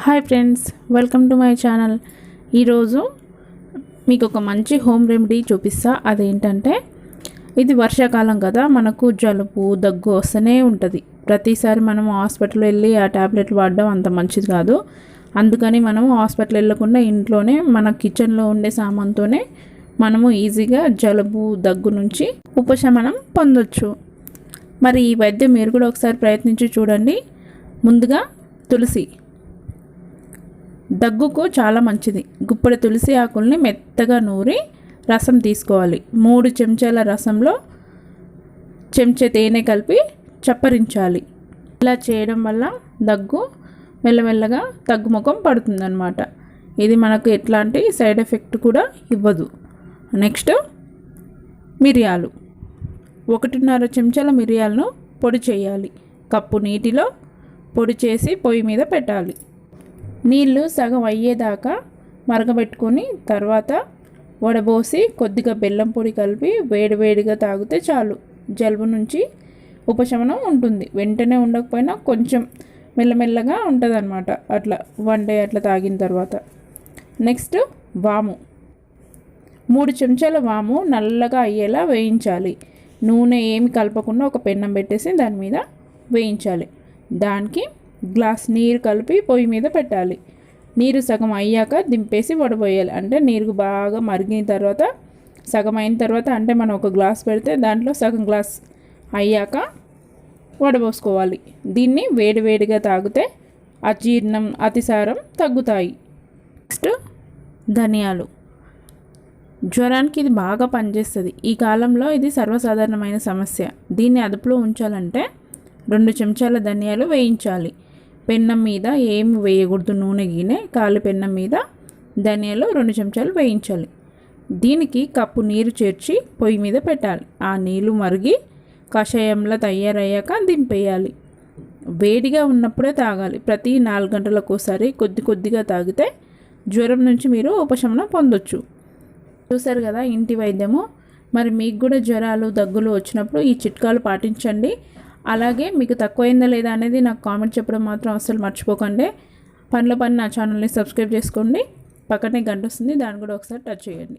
Hi friends, welcome to my channel. ఈరోజు మీకు ఒక మంచి హోమ్ రెమెడీ చూపిస్తా. అదేంటంటే, ఇది వర్షాకాలం కదా, మనకు జలుబు దగ్గు వస్తూనే ఉంటుంది. ప్రతిసారి మనం హాస్పిటల్ వెళ్ళి ఆ ట్యాబ్లెట్లు వాడడం అంత మంచిది కాదు. అందుకని మనము హాస్పిటల్ వెళ్ళకుండా ఇంట్లోనే మన కిచెన్లో ఉండే సామాన్తోనే మనము ఈజీగా జలుబు దగ్గు నుంచి ఉపశమనం పొందొచ్చు. మరి ఈ వైద్యం మీరు కూడా ఒకసారి ప్రయత్నించి చూడండి. ముందుగా తులసి దగ్గుకు చాలా మంచిది. గుప్పెడు తులసి ఆకుల్ని మెత్తగా నూరి రసం తీసుకోవాలి. 3 చెంచాల రసంలో చెంచా తేనె కలిపి చప్పరించాలి. ఇలా చేయడం వల్ల దగ్గు మెల్లమెల్లగా తగ్గుముఖం పడుతుందన్నమాట. ఇది మనకు ఎట్లాంటి సైడ్ ఎఫెక్ట్ కూడా ఇవ్వదు. నెక్స్ట్, మిరియాలు 1.5 చెంచాల మిరియాలను పొడి చేయాలి. కప్పు నీటిలో పొడి చేసి పొయ్యి మీద పెట్టాలి. నీళ్ళు సగం అయ్యేదాకా మరగబెట్టుకొని తర్వాత వడబోసి కొద్దిగా బెల్లం పొడి కలిపి వేడివేడిగా తాగితే చాలు, జలుబు నుంచి ఉపశమనం ఉంటుంది. వెంటనే ఉండకపోయినా కొంచెం మెల్లమెల్లగా ఉంటుంది అన్నమాట. అట్లా 1 డే అట్లా తాగిన తర్వాత. నెక్స్ట్, వాము 3 చెంచాల వాము నల్లగా అయ్యేలా వేయించాలి. నూనె ఏమి కలపకుండా ఒక పెన్నం పెట్టేసి దాని మీద వేయించాలి. దానికి గ్లాస్ నీరు కలిపి పొయ్యి మీద పెట్టాలి. నీరు సగం అయ్యాక దింపేసి వడబోయాలి. అంటే నీరు బాగా మరిగిన తర్వాత, సగం అయిన తర్వాత, అంటే మనం ఒక గ్లాస్ పెడితే దాంట్లో సగం గ్లాస్ అయ్యాక వడబోసుకోవాలి. దీన్ని వేడివేడిగా తాగితే అజీర్ణం, అతిసారం తగ్గుతాయి. నెక్స్ట్, ధనియాలు జ్వరానికి ఇది బాగా పనిచేస్తుంది. ఈ కాలంలో ఇది సర్వసాధారణమైన సమస్య. దీన్ని అదుపులో ఉంచాలంటే 2 చెంచాల ధనియాలు వేయించాలి. పెన్నం మీద ఏమి వేయకూడదు, నూనె గీనె. కాలి పెన్నం మీద ధనియాలు 2 చెంచాలు వేయించాలి. దీనికి కప్పు నీరు చేర్చి పొయ్యి మీద పెట్టాలి. ఆ నీళ్ళు మరిగి కషాయంలా తయారయ్యాక దింపేయాలి. వేడిగా ఉన్నప్పుడే తాగాలి. ప్రతి 4 గంటలకు ఒకసారి కొద్ది కొద్దిగా తాగితే జ్వరం నుంచి మీరు ఉపశమనం పొందొచ్చు. చూసారు కదా ఇంటి వైద్యము. మరి మీకు కూడా జ్వరాలు దగ్గులు వచ్చినప్పుడు ఈ చిట్కాలు పాటించండి. అలాగే మీకు తక్కువైందా లేదా అనేది నాకు కామెంట్ చెప్పడం మాత్రం అస్సలు మర్చిపోకండి. పనిలో పని నా ఛానల్ని సబ్స్క్రైబ్ చేసుకోండి. పక్కనే గంట వస్తుంది, దాన్ని కూడా ఒకసారి టచ్ చేయండి.